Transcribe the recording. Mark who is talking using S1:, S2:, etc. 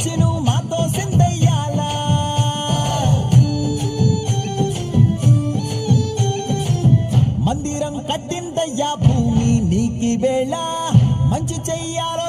S1: వచ్చి నువ్వు మాతో సిందయ్యాలా మందిరం కట్టిందయ్యా భూమి నీకి వేళ మంచి చెయ్యాలో